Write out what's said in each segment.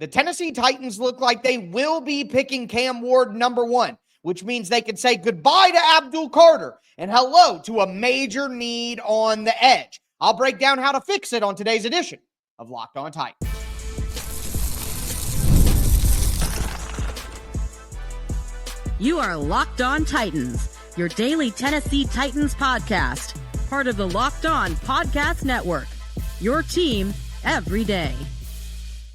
The Tennessee Titans look like they will be picking Cam Ward number 1, which means they could say goodbye to Abdul Carter and hello to a major need on the edge. I'll break down how to fix it on today's edition of Locked On Titans. You are Locked On Titans, your daily Tennessee Titans podcast, part of the Locked On Podcast Network, your team every day.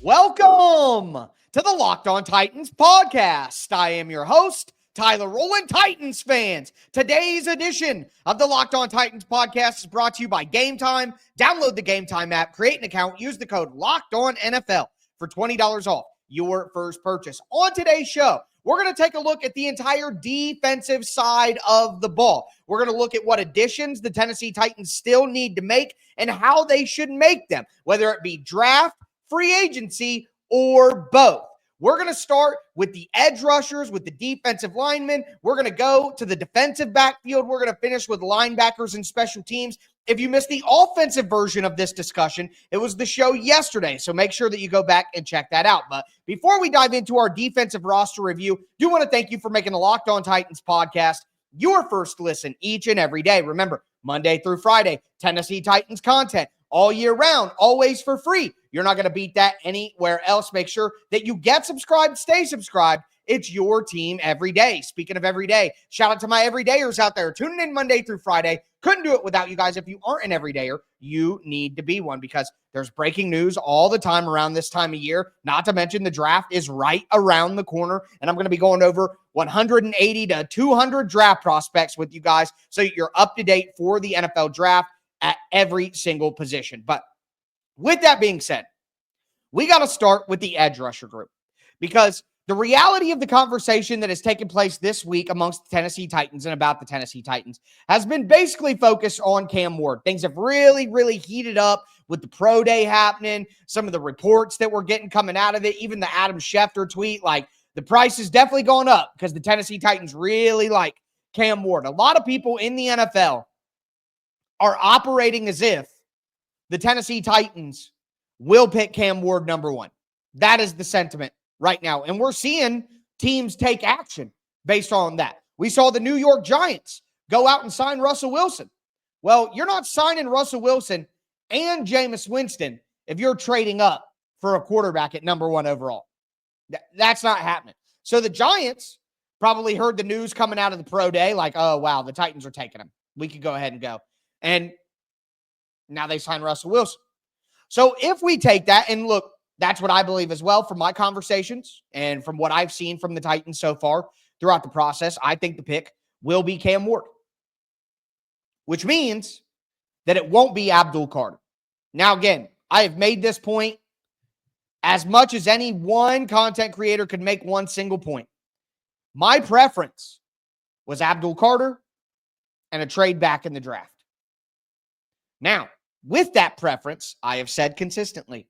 Welcome to the Locked On Titans podcast. I am your host, Tyler Rowland. Titans fans, today's edition of the Locked On Titans podcast is brought to you by Gametime. Download the Gametime app, create an account, use the code LOCKEDONNFL for $20 off your first purchase. On today's show, we're going to take a look at the entire defensive side of the ball. We're going to look at what additions the Tennessee Titans still need to make and how they should make them, whether it be draft, free agency, or both. We're going to start with the edge rushers, with the defensive linemen. We're going to go to the defensive backfield. We're going to finish with linebackers and special teams. If you missed the offensive version of this discussion, it was the show yesterday, so make sure that you go back and check that out. But before we dive into our defensive roster review, do want to thank you for making the Locked On Titans podcast your first listen each and every day. Remember, Monday through Friday, Tennessee Titans content all year round, always for free. You're not going to beat that anywhere else. Make sure that you get subscribed, stay subscribed. It's your team every day. Speaking of every day, shout out to my everydayers out there tuning in Monday through Friday. Couldn't do it without you guys. If you aren't an everydayer, you need to be one because there's breaking news all the time around this time of year. Not to mention the draft is right around the corner, and I'm going to be going over 180 to 200 draft prospects with you guys so you're up to date for the NFL draft at every single position. But with that being said, we got to start with the edge rusher group because the reality of the conversation that has taken place this week amongst the Tennessee Titans and about the Tennessee Titans has been basically focused on Cam Ward. Things have really, really heated up with the pro day happening, some of the reports that we're getting coming out of it, even the Adam Schefter tweet, like the price is definitely going up because the Tennessee Titans really like Cam Ward. A lot of people in the NFL are operating as if the Tennessee Titans will pick Cam Ward number 1. That is the sentiment right now. And we're seeing teams take action based on that. We saw the New York Giants go out and sign Russell Wilson. Well, you're not signing Russell Wilson and Jameis Winston if you're trading up for a quarterback at number 1 overall. That's not happening. So the Giants probably heard the news coming out of the pro day like, oh, wow, the Titans are taking him. We could go ahead and go. And now they sign Russell Wilson. So if we take that, and look, that's what I believe as well from my conversations and from what I've seen from the Titans so far throughout the process, I think the pick will be Cam Ward, which means that it won't be Abdul Carter. Now, again, I have made this point as much as any one content creator could make one single point. My preference was Abdul Carter and a trade back in the draft. Now, with that preference, I have said consistently,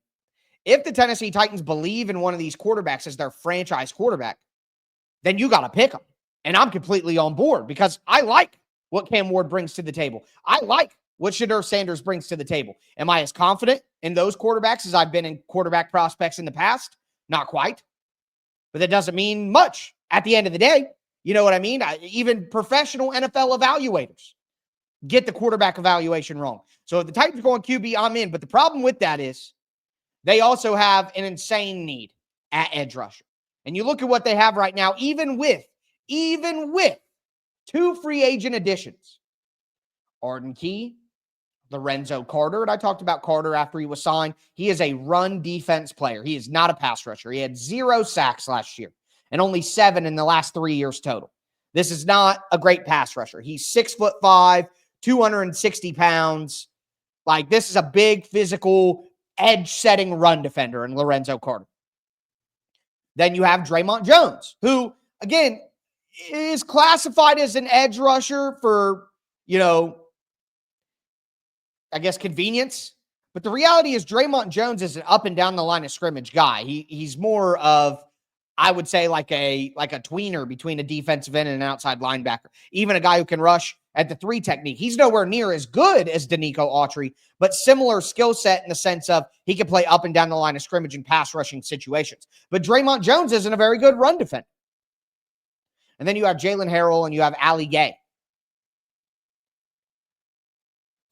if the Tennessee Titans believe in one of these quarterbacks as their franchise quarterback, then you got to pick them. And I'm completely on board because I like what Cam Ward brings to the table. I like what Shedeur Sanders brings to the table. Am I as confident in those quarterbacks as I've been in quarterback prospects in the past? Not quite. But that doesn't mean much at the end of the day. You know what I mean? Even professional NFL evaluators get the quarterback evaluation wrong. So if the Titans going QB, I'm in. But the problem with that is they also have an insane need at edge rusher. And you look at what they have right now, even with 2 free agent additions. Arden Key, Lorenzo Carter, and I talked about Carter after he was signed. He is a run defense player. He is not a pass rusher. He had 0 sacks last year and only 7 in the last 3 years total. This is not a great pass rusher. He's 6'5", 260 pounds. Like, this is a big, physical, edge-setting run defender in Lorenzo Carter. Then you have Draymond Jones, who, again, is classified as an edge rusher for, I guess, convenience. But the reality is Draymond Jones is an up and down the line of scrimmage guy. He's more of, I would say, like a tweener between a defensive end and an outside linebacker. Even a guy who can rush at the 3 technique. He's nowhere near as good as Danico Autry, but similar skill set in the sense of he can play up and down the line of scrimmage in pass rushing situations. But Draymond Jones isn't a very good run defender. And then you have Jalen Harrell and you have Ali Gay.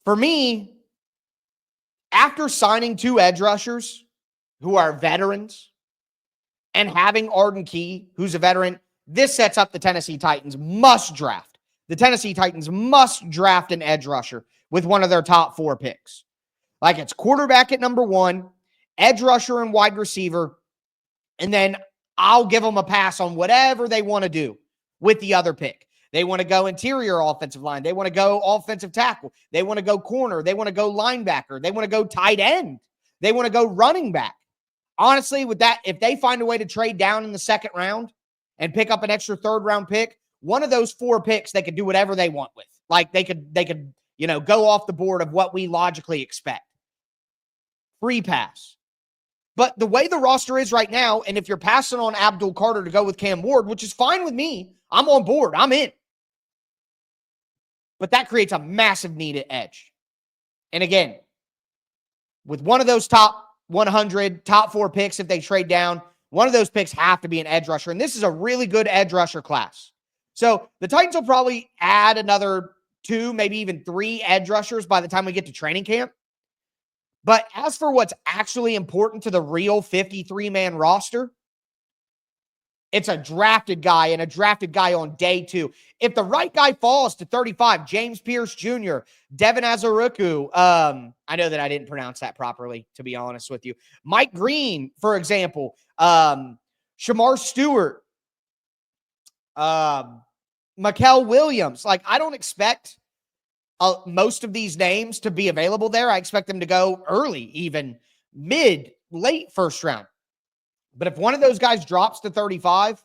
For me, after signing 2 edge rushers who are veterans and having Arden Key, who's a veteran, this sets up the Tennessee Titans must draft. The Tennessee Titans must draft an edge rusher with one of their top 4 picks. Like it's quarterback at number 1, edge rusher and wide receiver, and then I'll give them a pass on whatever they want to do with the other pick. They want to go interior offensive line. They want to go offensive tackle. They want to go corner. They want to go linebacker. They want to go tight end. They want to go running back. Honestly, with that, if they find a way to trade down in the 2nd round and pick up an extra 3rd round pick, one of those 4 picks, they could do whatever they want with. Like they could, go off the board of what we logically expect. Free pass. But the way the roster is right now, and if you're passing on Abdul Carter to go with Cam Ward, which is fine with me, I'm on board. I'm in. But that creates a massive need at edge. And again, with one of those top 100, top 4 picks, if they trade down, one of those picks have to be an edge rusher. And this is a really good edge rusher class. So the Titans will probably add another 2, maybe even 3 edge rushers by the time we get to training camp. But as for what's actually important to the real 53-man roster, it's a drafted guy and a drafted guy on day 2. If the right guy falls to 35, James Pierce Jr., Devin Azaruku, I know that I didn't pronounce that properly, to be honest with you. Mike Green, for example, Shamar Stewart, Mikael Williams. Like, I don't expect most of these names to be available there. I expect them to go early, even late 1st round. But if one of those guys drops to 35,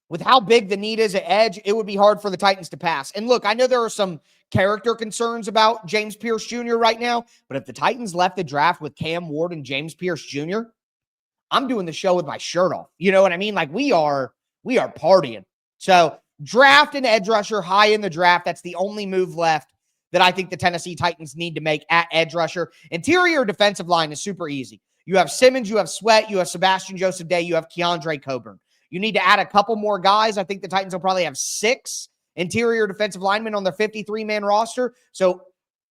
with how big the need is at edge, it would be hard for the Titans to pass. And look, I know there are some character concerns about James Pierce Jr. right now, but if the Titans left the draft with Cam Ward and James Pierce Jr., I'm doing the show with my shirt off. You know what I mean? Like we are partying. So draft an edge rusher high in the draft. That's the only move left that I think the Tennessee Titans need to make at edge rusher. Interior defensive line is super easy. You have Simmons, you have Sweat, you have Sebastian Joseph Day, you have Keandre Coburn. You need to add a couple more guys. I think the Titans will probably have 6 interior defensive linemen on their 53-man roster. So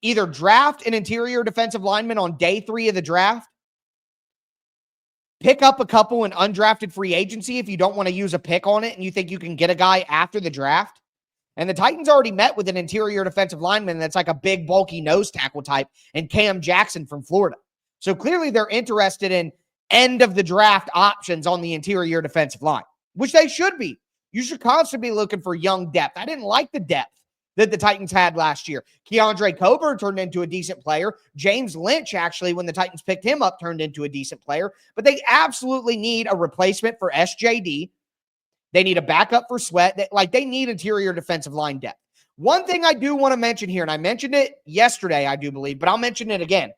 either draft an interior defensive lineman on day 3 of the draft, pick up a couple in undrafted free agency if you don't want to use a pick on it and you think you can get a guy after the draft. And the Titans already met with an interior defensive lineman that's like a big, bulky nose tackle type, and Cam Jackson from Florida. So clearly they're interested in end of the draft options on the interior defensive line, which they should be. You should constantly be looking for young depth. I didn't like the depth that the Titans had last year. Keandre Coburn turned into a decent player. James Lynch, actually, when the Titans picked him up, turned into a decent player. But they absolutely need a replacement for SJD. They need a backup for Sweat. They need interior defensive line depth. One thing I do want to mention here, and I mentioned it yesterday, I do believe, but I'll mention it again.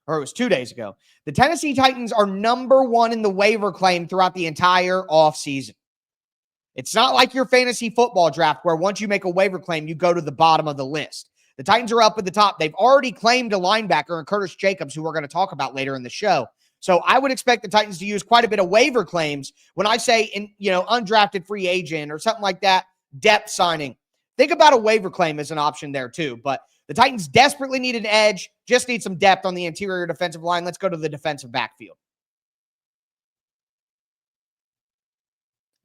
Or it was 2 days ago. The Tennessee Titans are number 1 in the waiver claim throughout the entire offseason. It's not like your fantasy football draft where once you make a waiver claim, you go to the bottom of the list. The Titans are up at the top. They've already claimed a linebacker in Curtis Jacobs, who we're going to talk about later in the show. So I would expect the Titans to use quite a bit of waiver claims when I say undrafted free agent or something like that, depth signing. Think about a waiver claim as an option there too. But the Titans desperately need an edge, just need some depth on the interior defensive line. Let's go to the defensive backfield.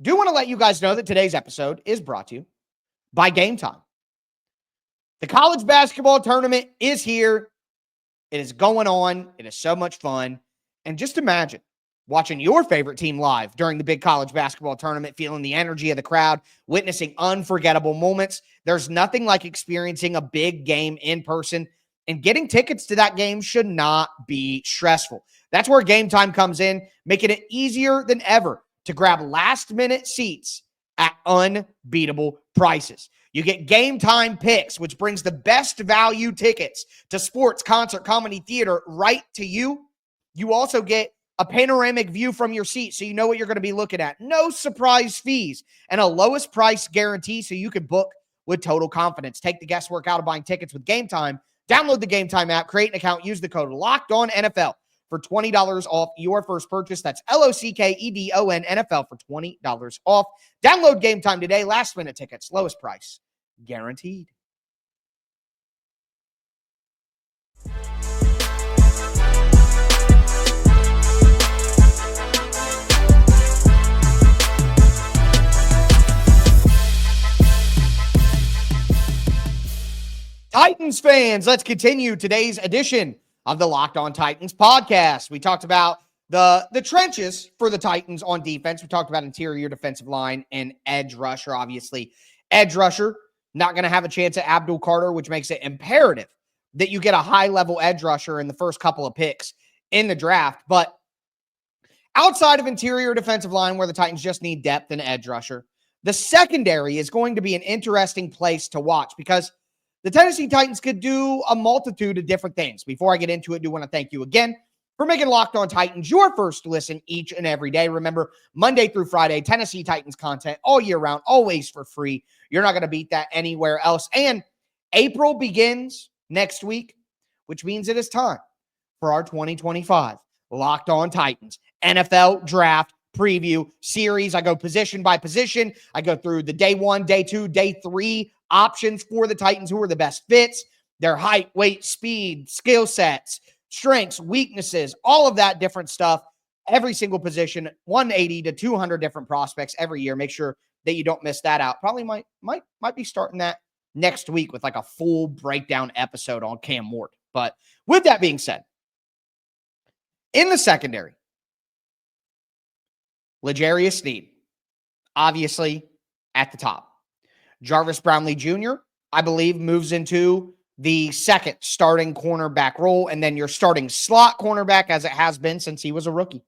Do want to let you guys know that today's episode is brought to you by Gametime. The college basketball tournament is here. It is going on. It is so much fun. And just imagine watching your favorite team live during the big college basketball tournament, feeling the energy of the crowd, witnessing unforgettable moments. There's nothing like experiencing a big game in person, and getting tickets to that game should not be stressful. That's where Gametime comes in, making it easier than ever to grab last-minute seats at unbeatable prices. You get Gametime Picks, which brings the best value tickets to sports, concert, comedy, theater right to you. You also get a panoramic view from your seat so you know what you're going to be looking at. No surprise fees and a lowest price guarantee so you can book with total confidence. Take the guesswork out of buying tickets with Gametime. Download the Gametime app, create an account, use the code LOCKEDONNFL for $20 off your first purchase. That's LOCKEDON NFL for $20 off. Download Gametime today. Last minute tickets, lowest price, guaranteed. Titans fans, let's continue today's edition of the Locked On Titans podcast. We talked about the trenches for the Titans on defense. We talked about interior defensive line and edge rusher. Obviously, edge rusher, not going to have a chance at Abdul Carter, which makes it imperative that you get a high-level edge rusher in the first couple of picks in the draft. But outside of interior defensive line, where the Titans just need depth and edge rusher, the secondary is going to be an interesting place to watch because the Tennessee Titans could do a multitude of different things. Before I get into it, I do want to thank you again for making Locked On Titans your first listen each and every day. Remember, Monday through Friday, Tennessee Titans content all year round, always for free. You're not going to beat that anywhere else. And April begins next week, which means it is time for our 2025 Locked On Titans NFL Draft Preview Series. I go position by position. I go through the day 1, day 2, day 3 options for the Titans, who are the best fits, their height, weight, speed, skill sets, strengths, weaknesses, all of that different stuff. Every single position, 180 to 200 different prospects every year. Make sure that you don't miss that out. Probably might be starting that next week with like a full breakdown episode on Cam Ward. But with that being said, in the secondary, Sneed, obviously at the top. Jarvis Brownlee Jr., I believe, moves into the second starting cornerback role, and then your starting slot cornerback, as it has been since he was a rookie,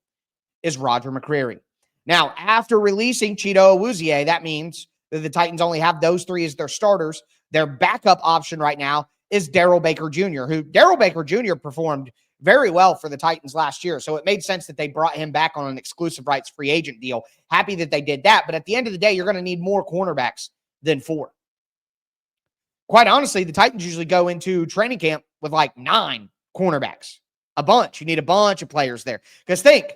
is Roger McCreary. Now, after releasing Chido Awuzie, that means that the Titans only have those three as their starters. Their backup option right now is Darrell Baker Jr., who Darrell Baker Jr. performed very well for the Titans last year, so it made sense that they brought him back on an exclusive rights free agent deal. Happy that they did that, but at the end of the day, you're going to need more cornerbacks than 4. Quite honestly, the Titans usually go into training camp with like 9 cornerbacks. A bunch. You need a bunch of players there. Because think,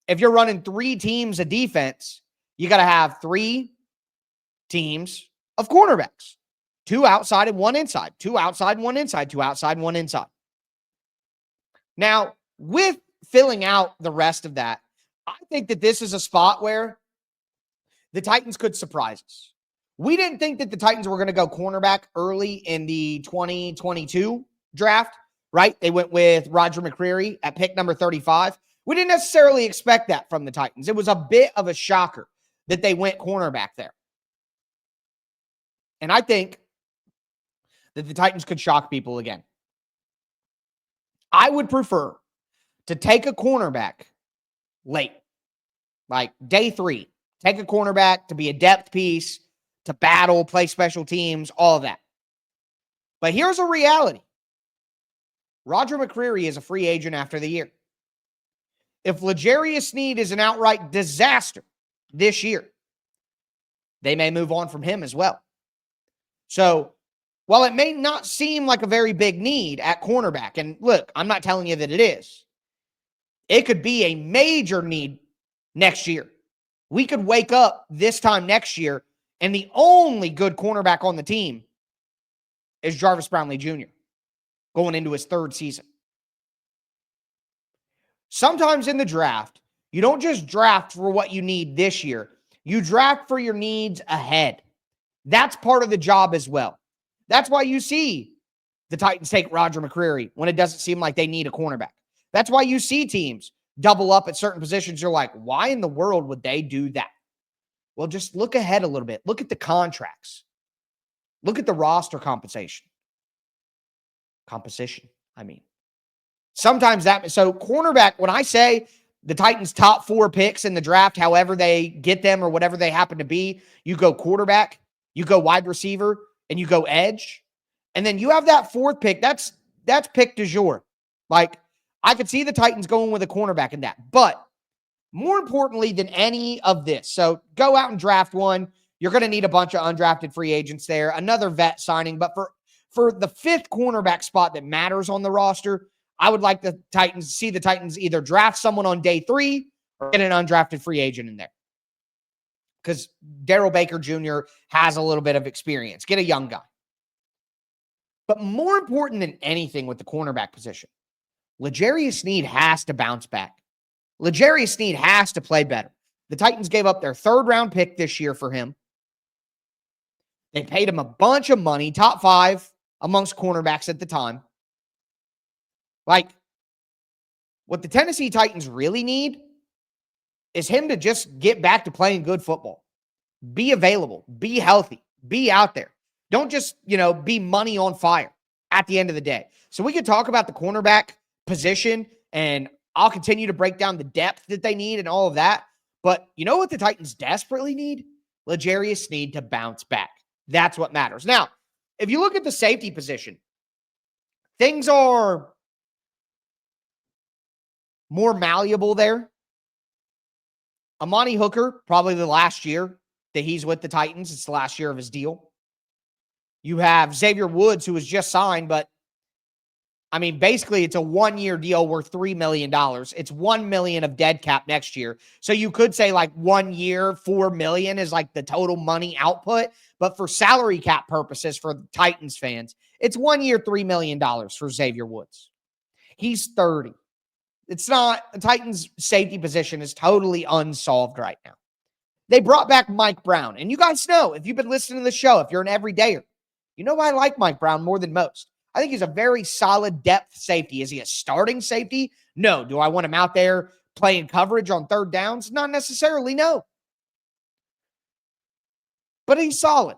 if you're running 3 teams of defense, you got to have 3 teams of cornerbacks. 2 outside and 1 inside. 2 outside, 1 inside. 2 outside, 1 inside. Now, with filling out the rest of that, I think that this is a spot where the Titans could surprise us. We didn't think that the Titans were going to go cornerback early in the 2022 draft, right? They went with Roger McCreary at pick number 35. We didn't necessarily expect that from the Titans. It was a bit of a shocker that they went cornerback there. And I think that the Titans could shock people again. I would prefer to take a cornerback late, like day 3. Take a cornerback to be a depth piece, to battle, play special teams, all of that. But here's a reality. Roger McCreary is a free agent after the year. If Sneed is an outright disaster this year, they may move on from him as well. So, while it may not seem like a very big need at cornerback, and look, I'm not telling you that it is, it could be a major need next year. We could wake up this time next year and the only good cornerback on the team is Jarvis Brownlee Jr. going into his 3rd season. Sometimes in the draft, you don't just draft for what you need this year. You draft for your needs ahead. That's part of the job as well. That's why you see the Titans take Roger McCreary when it doesn't seem like they need a cornerback. That's why you see teams double up at certain positions. You're like, why in the world would they do that? Well, just look ahead a little bit. Look at the contracts. Look at the roster composition. Sometimes so cornerback, when I say the Titans' top 4 picks in the draft, however they get them or whatever they happen to be, you go quarterback, you go wide receiver, and you go edge. And then you have that 4th pick. That's pick du jour. Like, I could see the Titans going with a cornerback in that. But more importantly than any of this, so go out and draft one. You're going to need a bunch of undrafted free agents there, another vet signing. But for the fifth cornerback spot that matters on the roster, I would like the Titans to see the Titans either draft someone on day 3 or get an undrafted free agent in there. Because Darrell Baker Jr. has a little bit of experience. Get a young guy. But more important than anything with the cornerback position, L'Jarius Sneed has to bounce back. L'Jarius Sneed has to play better. The Titans gave up their 3rd-round pick this year for him. They paid him a bunch of money, top 5 amongst cornerbacks at the time. Like, what the Tennessee Titans really need is him to just get back to playing good football. Be available. Be healthy. Be out there. Don't just, be money on fire at the end of the day. So we could talk about the cornerback position, and I'll continue to break down the depth that they need and all of that. But you know what the Titans desperately need? L'Jarius Sneed to bounce back. That's what matters. Now, if you look at the safety position, things are more malleable there. Amani Hooker, probably the last year that he's with the Titans. It's the last year of his deal. You have Xavier Woods, who was just signed, but basically it's a 1-year deal worth $3 million. It's $1 million of dead cap next year. So you could say like 1 year, $4 million is like the total money output. But for salary cap purposes for the Titans fans, it's 1 year, $3 million for Xavier Woods. He's 30. It's not, the Titans safety position is totally unsolved right now. They brought back Mike Brown. And you guys know, if you've been listening to the show, if you're an everydayer, you know I like Mike Brown more than most. I think he's a very solid depth safety. Is he a starting safety? No. Do I want him out there playing coverage on 3rd downs? Not necessarily, no. But he's solid.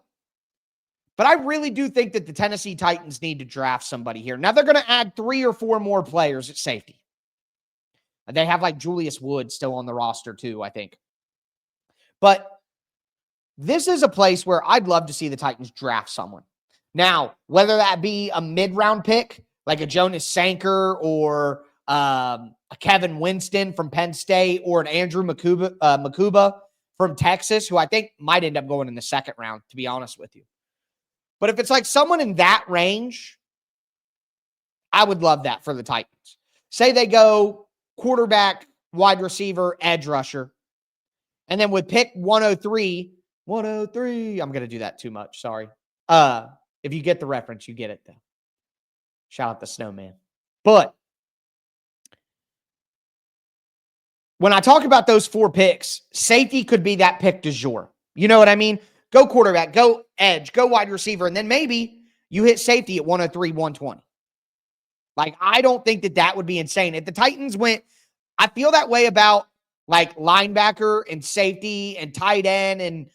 But I really do think that the Tennessee Titans need to draft somebody here. Now they're going to add 3 or 4 more players at safety. They have like Julius Wood still on the roster too, I think. But this is a place where I'd love to see the Titans draft someone. Now, whether that be a mid-round pick, like a Jonas Sanker or a Kevin Winston from Penn State or an Andrew Makuba from Texas, who I think might end up going in the 2nd round, to be honest with you. But if it's like someone in that range, I would love that for the Titans. Say they go quarterback, wide receiver, edge rusher. And then with pick 103, I'm going to do that too much. Sorry. If you get the reference, you get it though. Shout out the snowman. But when I talk about those 4 picks, safety could be that pick du jour. You know what I mean? Go quarterback, go edge, go wide receiver, and then maybe you hit safety at 103, 120. Like, I don't think that would be insane. If the Titans went, I feel that way about like linebacker and safety and tight end and,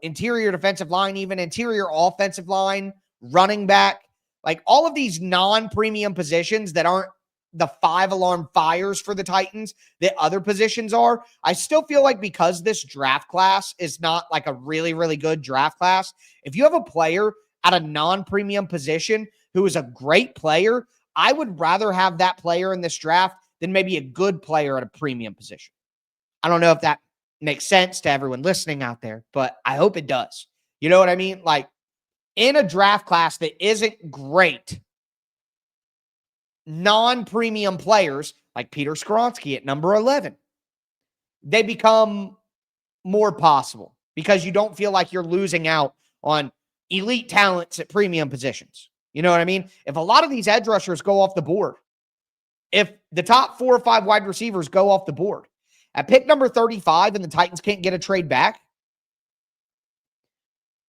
interior defensive line, even interior offensive line, running back, like all of these non-premium positions that aren't the 5-alarm fires for the Titans that other positions are. I still feel like because this draft class is not like a really, really good draft class, if you have a player at a non-premium position who is a great player, I would rather have that player in this draft than maybe a good player at a premium position. I don't know if that makes sense to everyone listening out there, but I hope it does. You know what I mean? Like, in a draft class that isn't great, non-premium players like Peter Skoronski at number 11, they become more possible because you don't feel like you're losing out on elite talents at premium positions. You know what I mean? If a lot of these edge rushers go off the board, if the top 4 or 5 wide receivers go off the board, at pick number 35 and the Titans can't get a trade back,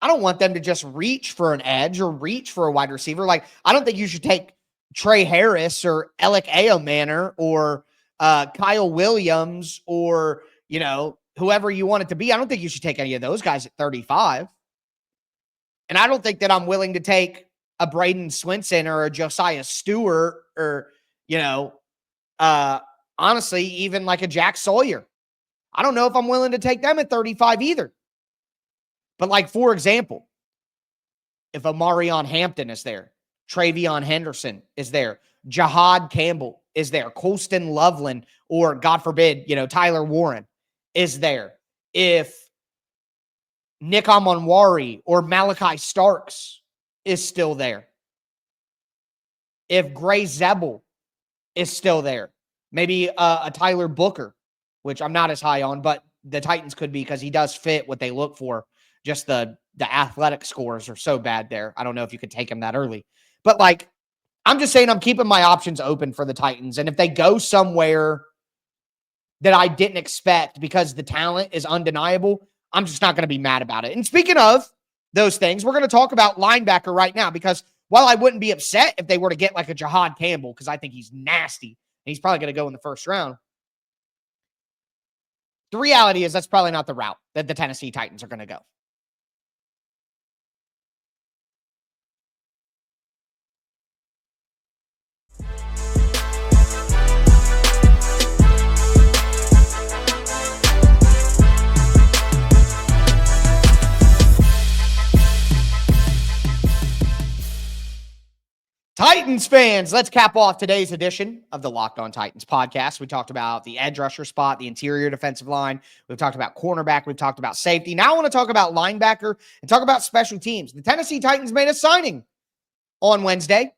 I don't want them to just reach for an edge or reach for a wide receiver. Like, I don't think you should take Trey Harris or Alec Ayomanor or Kyle Williams or, whoever you want it to be. I don't think you should take any of those guys at 35. And I don't think that I'm willing to take a Braden Swinson or a Josiah Stewart or, honestly, even like a Jack Sawyer. I don't know if I'm willing to take them at 35 either. But like, for example, if Amarion Hampton is there, Travion Henderson is there, Jahad Campbell is there, Colston Loveland, or God forbid, Tyler Warren is there. If Nick Amonwari or Malachi Starks is still there. If Gray Zebel is still there, maybe a Tyler Booker, which I'm not as high on, but the Titans could be because he does fit what they look for. Just the athletic scores are so bad there. I don't know if you could take him that early. But, like, I'm just saying I'm keeping my options open for the Titans. And if they go somewhere that I didn't expect because the talent is undeniable, I'm just not going to be mad about it. And speaking of those things, we're going to talk about linebacker right now because while I wouldn't be upset if they were to get like a Jahad Campbell, because I think he's nasty and he's probably going to go in the first round, the reality is that's probably not the route that the Tennessee Titans are going to go. Titans fans, let's cap off today's edition of the Locked On Titans podcast. We talked about the edge rusher spot, the interior defensive line. We've talked about cornerback. We've talked about safety. Now I want to talk about linebacker and talk about special teams. The Tennessee Titans made a signing on Wednesday,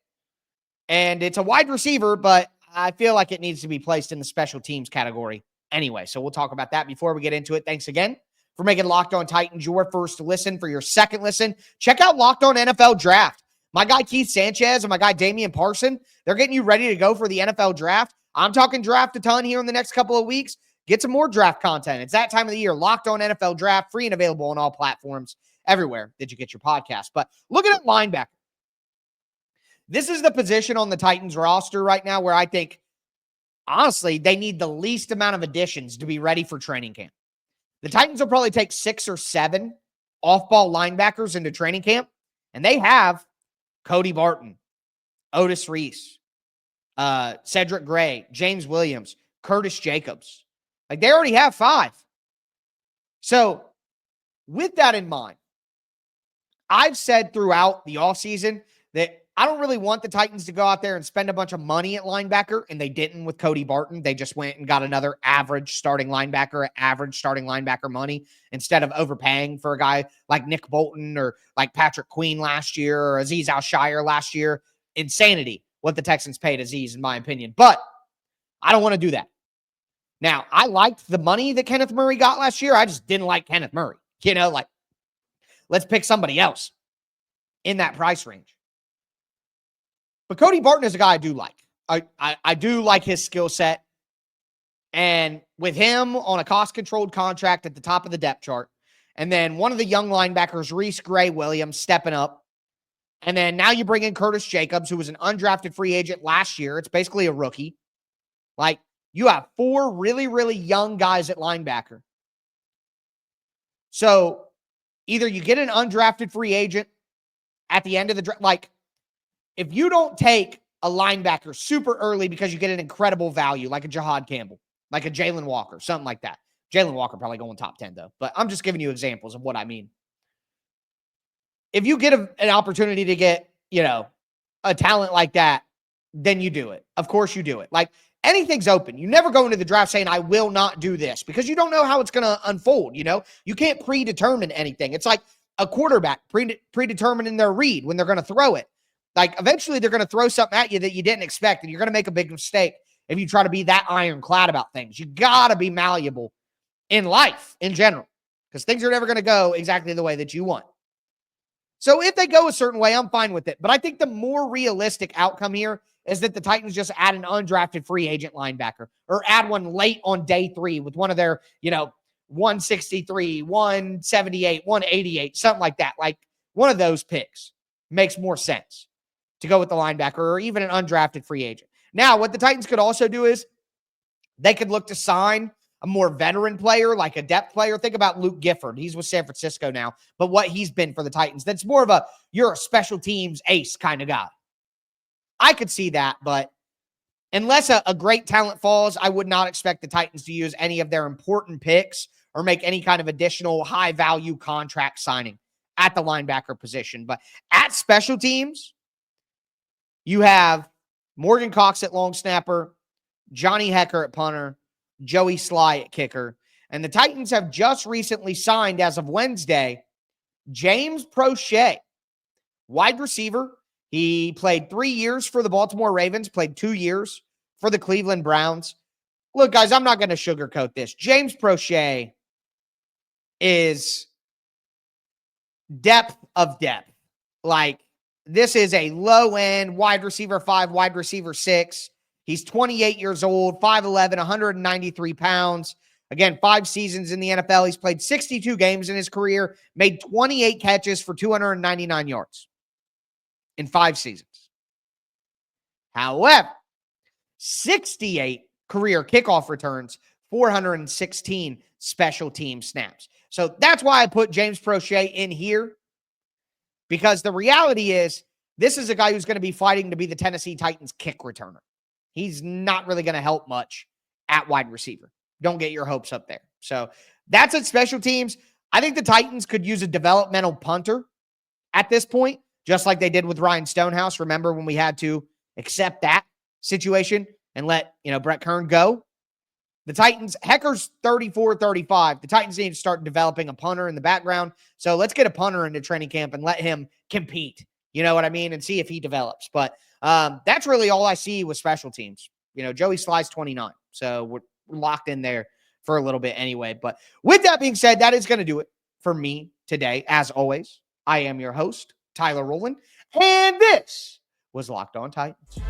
and it's a wide receiver, but I feel like it needs to be placed in the special teams category anyway. So we'll talk about that before we get into it. Thanks again for making Locked On Titans your first listen. For your second listen, check out Locked On NFL Draft. My guy Keith Sanchez and my guy Damian Parson, they're getting you ready to go for the NFL draft. I'm talking draft a ton here in the next couple of weeks. Get some more draft content. It's that time of the year. Locked On NFL Draft, free and available on all platforms, everywhere that you get your podcast. But looking at linebacker, this is the position on the Titans roster right now where I think, honestly, they need the least amount of additions to be ready for training camp. The Titans will probably take 6 or 7 off-ball linebackers into training camp, and they have Cody Barton, Otis Reese, Cedric Gray, James Williams, Curtis Jacobs. Like, they already have 5. So with that in mind, I've said throughout the offseason that I don't really want the Titans to go out there and spend a bunch of money at linebacker, and they didn't with Cody Barton. They just went and got another average starting linebacker at average starting linebacker money instead of overpaying for a guy like Nick Bolton or like Patrick Queen last year or Azeez Al-Shire last year. Insanity what the Texans paid Azeez, in my opinion. But I don't want to do that. Now, I liked the money that Kenneth Murray got last year. I just didn't like Kenneth Murray. You know, like, let's pick somebody else in that price range. But Cody Barton is a guy I do like. I do like his skill set. And with him on a cost-controlled contract at the top of the depth chart, and then one of the young linebackers, Reese Gray Williams, stepping up. And then now you bring in Curtis Jacobs, who was an undrafted free agent last year. It's basically a rookie. Like, you have 4 really, really young guys at linebacker. So either you get an undrafted free agent at the end of the draft, like, if you don't take a linebacker super early because you get an incredible value, like a Jahad Campbell, like a Jalen Walker, something like that. Jalen Walker probably going top 10, though. But I'm just giving you examples of what I mean. If you get an opportunity to get, you know, a talent like that, then you do it. Of course you do it. Like, anything's open. You never go into the draft saying, I will not do this, because you don't know how it's going to unfold, you know? You can't predetermine anything. It's like a quarterback predetermining their read when they're going to throw it. Like, eventually they're going to throw something at you that you didn't expect, and you're going to make a big mistake if you try to be that ironclad about things. You got to be malleable in life in general, because things are never going to go exactly the way that you want. So if they go a certain way, I'm fine with it. But I think the more realistic outcome here is that the Titans just add an undrafted free agent linebacker, or add one late on day 3 with one of their, 163, 178, 188, something like that. Like, one of those picks makes more sense to go with the linebacker, or even an undrafted free agent. Now, what the Titans could also do is they could look to sign a more veteran player, like a depth player. Think about Luke Gifford. He's with San Francisco now, but what he's been for the Titans, that's more of you're a special teams ace kind of guy. I could see that, but unless a great talent falls, I would not expect the Titans to use any of their important picks or make any kind of additional high-value contract signing at the linebacker position. But at special teams, you have Morgan Cox at long snapper, Johnny Hecker at punter, Joey Sly at kicker. And the Titans have just recently signed, as of Wednesday, James Prochet, wide receiver. He played 3 years for the Baltimore Ravens, played 2 years for the Cleveland Browns. Look, guys, I'm not going to sugarcoat this. James Prochet is depth of depth. Like, this is a low-end wide receiver 5, wide receiver 6. He's 28 years old, 5'11", 193 pounds. Again, 5 seasons in the NFL. He's played 62 games in his career, made 28 catches for 299 yards in 5 seasons. However, 68 career kickoff returns, 416 special team snaps. So that's why I put James Prochet in here, because the reality is this is a guy who's going to be fighting to be the Tennessee Titans kick returner. He's not really going to help much at wide receiver. Don't get your hopes up there. So that's at special teams. I think the Titans could use a developmental punter at this point, just like they did with Ryan Stonehouse. Remember when we had to accept that situation and let, Brett Kern go? The Titans, Hecker's 34-35. The Titans need to start developing a punter in the background. So let's get a punter into training camp and let him compete. You know what I mean? And see if he develops. But that's really all I see with special teams. Joey Sly's 29. So we're locked in there for a little bit anyway. But with that being said, that is going to do it for me today. As always, I am your host, Tyler Rowland. And this was Locked On Titans.